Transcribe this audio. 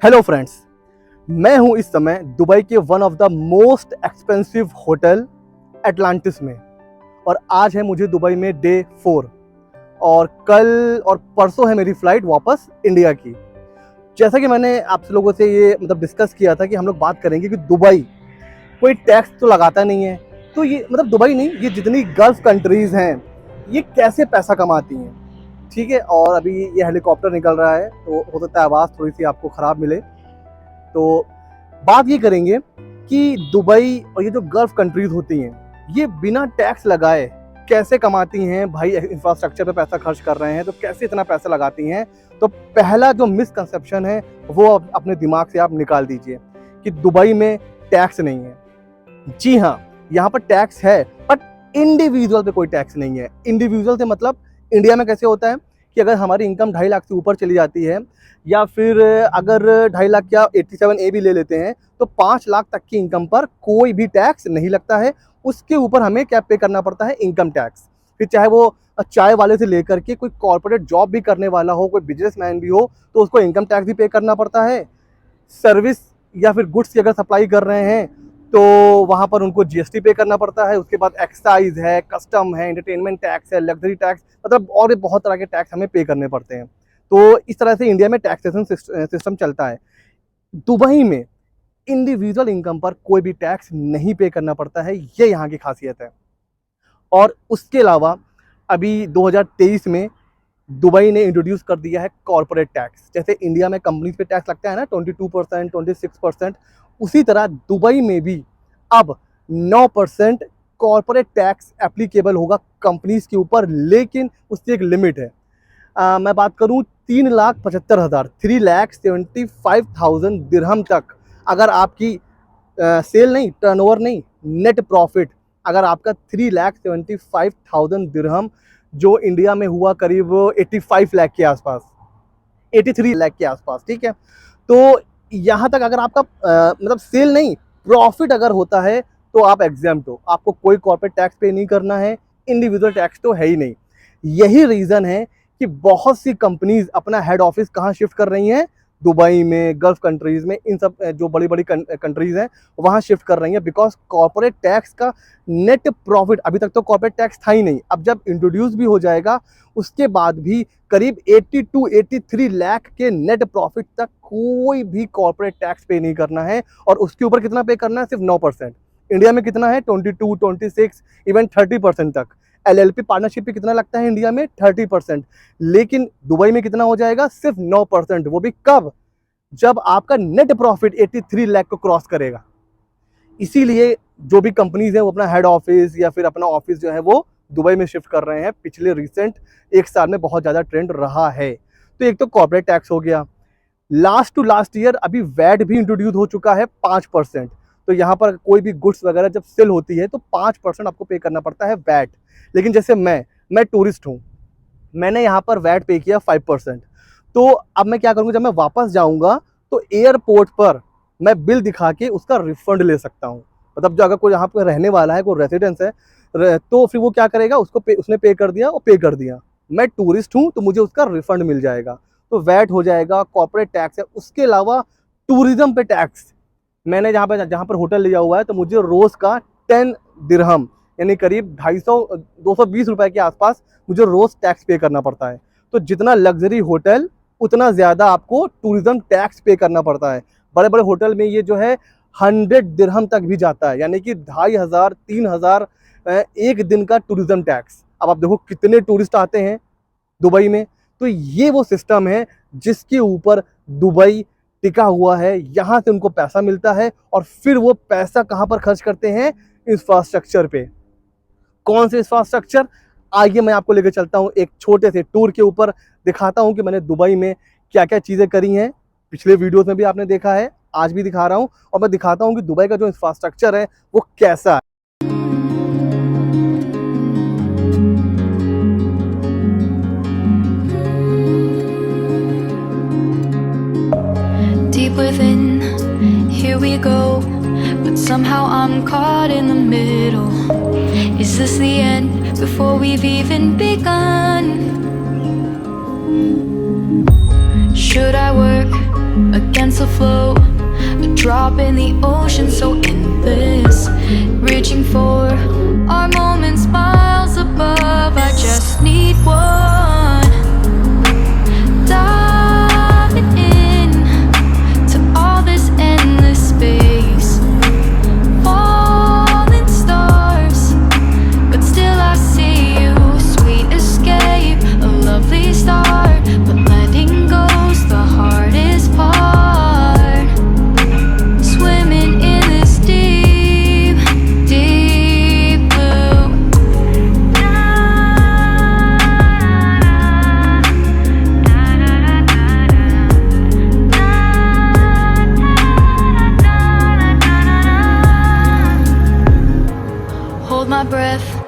Hello friends, मैं हूं इस समय दुबई के one of the most expensive hotel Atlantis में और आज है मुझे दुबई में डे 4 और कल और परसों है मेरी फ्लाइट वापस इंडिया की। जैसा कि मैंने आप लोगों से ये डिस्कस किया था कि हम लोग बात करेंगे कि दुबई कोई टैक्स तो लगाता नहीं है, तो ये दुबई नहीं, ये जितनी गल्फ कंट्रीज़ हैं ये कैसे पैसा कमाती हैं। ठीक है, और अभी ये हेलीकॉप्टर निकल रहा है तो हो सकता है आवाज़ थोड़ी सी आपको ख़राब मिले। तो बात ये करेंगे कि दुबई और ये जो गल्फ कंट्रीज़ होती हैं ये बिना टैक्स लगाए कैसे कमाती हैं। भाई इंफ्रास्ट्रक्चर पे पैसा खर्च कर रहे हैं तो कैसे इतना पैसा लगाती हैं। तो पहला जो मिसकंसेप्शन है वो अपने दिमाग से आप निकाल दीजिए कि दुबई में टैक्स नहीं है। जी हाँ, यहाँ पर टैक्स है बट इंडिविजुअल पे कोई टैक्स नहीं है। इंडिविजुअल से मतलब इंडिया में कैसे होता है कि अगर हमारी इनकम 2.5 लाख से ऊपर चली जाती है या फिर अगर 2.5 लाख या 87A भी ले लेते हैं तो 5 लाख तक की इनकम पर कोई भी टैक्स नहीं लगता है। उसके ऊपर हमें क्या पे करना पड़ता है, इनकम टैक्स। फिर चाहे वो चाय वाले से लेकर के कोई कॉर्पोरेट जॉब भी करने वाला हो, कोई बिजनेसमैन भी हो, तो उसको इनकम टैक्स भी पे करना पड़ता है। सर्विस या फिर गुड्स की अगर सप्लाई कर रहे हैं तो वहाँ पर उनको जीएसटी पे करना पड़ता है। उसके बाद एक्साइज है, कस्टम है, एंटरटेनमेंट टैक्स है, लग्जरी टैक्स, और भी बहुत तरह के टैक्स हमें पे करने पड़ते हैं। तो इस तरह से इंडिया में टैक्सेशन सिस्टम चलता है। दुबई में इंडिविजुअल इनकम पर कोई भी टैक्स नहीं पे करना पड़ता है, ये यहाँ की खासियत है। और उसके अलावा अभी 2023 में दुबई ने इंट्रोड्यूस कर दिया है कॉर्पोरेट टैक्स। जैसे इंडिया में कंपनीज पे टैक्स लगता है ना 22%, 26%, उसी तरह दुबई में भी अब 9% कॉर्पोरेट टैक्स एप्लीकेबल होगा कंपनीज के ऊपर, लेकिन उसकी एक लिमिट है। मैं बात करूं 3,75,000, 3,75,000 दिरहम तक अगर आपकी सेल नहीं, टर्नओवर नहीं, नेट प्रॉफिट अगर आपका 3,75,000 दिरहम, जो इंडिया में हुआ करीब 85 लाख के आसपास, 83 लाख के आसपास, ठीक है। तो यहाँ तक अगर आपका सेल नहीं, प्रॉफिट अगर होता है तो आप एग्जाम्प्ट हो, आपको कोई कॉर्पोरेट टैक्स पे नहीं करना है, इंडिविजुअल टैक्स तो है ही नहीं। यही रीज़न है कि बहुत सी कंपनीज अपना हेड ऑफिस कहाँ शिफ्ट कर रही हैं, दुबई में, गल्फ कंट्रीज़ में, इन सब जो बड़ी बड़ी कंट्रीज़ हैं वहाँ शिफ्ट कर रही हैं। बिकॉज कॉर्पोरेट टैक्स का नेट प्रॉफिट, अभी तक तो कॉर्पोरेट टैक्स था ही नहीं, अब जब इंट्रोड्यूस भी हो जाएगा उसके बाद भी करीब 82-83 लाख के नेट प्रॉफिट तक कोई भी कॉर्पोरेट टैक्स पे नहीं करना है। और उसके ऊपर कितना पे करना है, सिर्फ 9%। इंडिया में कितना है, 22, 26, इवन 30% तक। LLP पार्टनरशिप पे कितना लगता है इंडिया में, 30%, लेकिन दुबई में कितना हो जाएगा, सिर्फ 9%। वो भी कब, जब आपका नेट प्रॉफिट 83 लाख को क्रॉस करेगा। इसीलिए जो भी कंपनीज हैं वो अपना हेड ऑफिस या फिर अपना ऑफिस जो है वो दुबई में शिफ्ट कर रहे हैं। पिछले रिसेंट 1 साल में बहुत ज़्यादा ट्रेंड रहा है। तो एक तो कॉर्पोरेट टैक्स हो गया। लास्ट टू लास्ट ईयर अभी वैट भी इंट्रोड्यूस हो चुका है 5%। तो यहाँ पर कोई भी गुड्स वगैरह जब सेल होती है तो 5% आपको पे करना पड़ता है वैट। लेकिन जैसे मैं टूरिस्ट हूँ, मैंने यहाँ पर वैट पे किया 5%। तो अब मैं क्या करूँगा, जब मैं वापस जाऊँगा तो एयरपोर्ट पर मैं बिल दिखा के उसका रिफंड ले सकता हूँ। जो अगर कोई यहाँ पर रहने वाला है, कोई रेसिडेंस है, तो फिर वो क्या करेगा, उसने पे कर दिया, वो पे कर दिया। मैं टूरिस्ट हूँ तो मुझे उसका रिफंड मिल जाएगा। तो वैट हो जाएगा, कॉर्पोरेट टैक्स है। उसके अलावा टूरिज्म पे टैक्स, मैंने जहाँ पर होटल लिया हुआ है तो मुझे रोज़ का 10 दिरहम यानी करीब 220 रुपए के आसपास मुझे रोज़ टैक्स पे करना पड़ता है। तो जितना लग्जरी होटल उतना ज़्यादा आपको टूरिज्म टैक्स पे करना पड़ता है। बड़े बड़े होटल में ये जो है 100 दिरहम तक भी जाता है, यानी कि 2,500, 3,000 एक दिन का टूरिज्म टैक्स। अब आप देखो कितने टूरिस्ट आते हैं दुबई में। तो ये वो सिस्टम है जिसके ऊपर दुबई टिका हुआ है। यहाँ से उनको पैसा मिलता है और फिर वो पैसा कहाँ पर खर्च करते हैं, इंफ्रास्ट्रक्चर पे। कौन से इंफ्रास्ट्रक्चर, आइए मैं आपको लेकर चलता हूँ एक छोटे से टूर के ऊपर, दिखाता हूँ कि मैंने दुबई में क्या क्या चीज़ें करी हैं। पिछले वीडियोस में भी आपने देखा है, आज भी दिखा रहा हूँ, और मैं दिखाता हूँ कि दुबई का जो इंफ्रास्ट्रक्चर है वो कैसा है। Deep within, here we go, but somehow I'm caught in the middle. Is this the end before we've even begun? Should I work against the flow, a drop in the ocean so endless, reaching for our moments miles above. I just need one. Diving in to all this endless space, falling stars, but still I see you. Sweet escape, a lovely start, but letting go's the hardest part. Swimming in this deep, deep blue. Hold my breath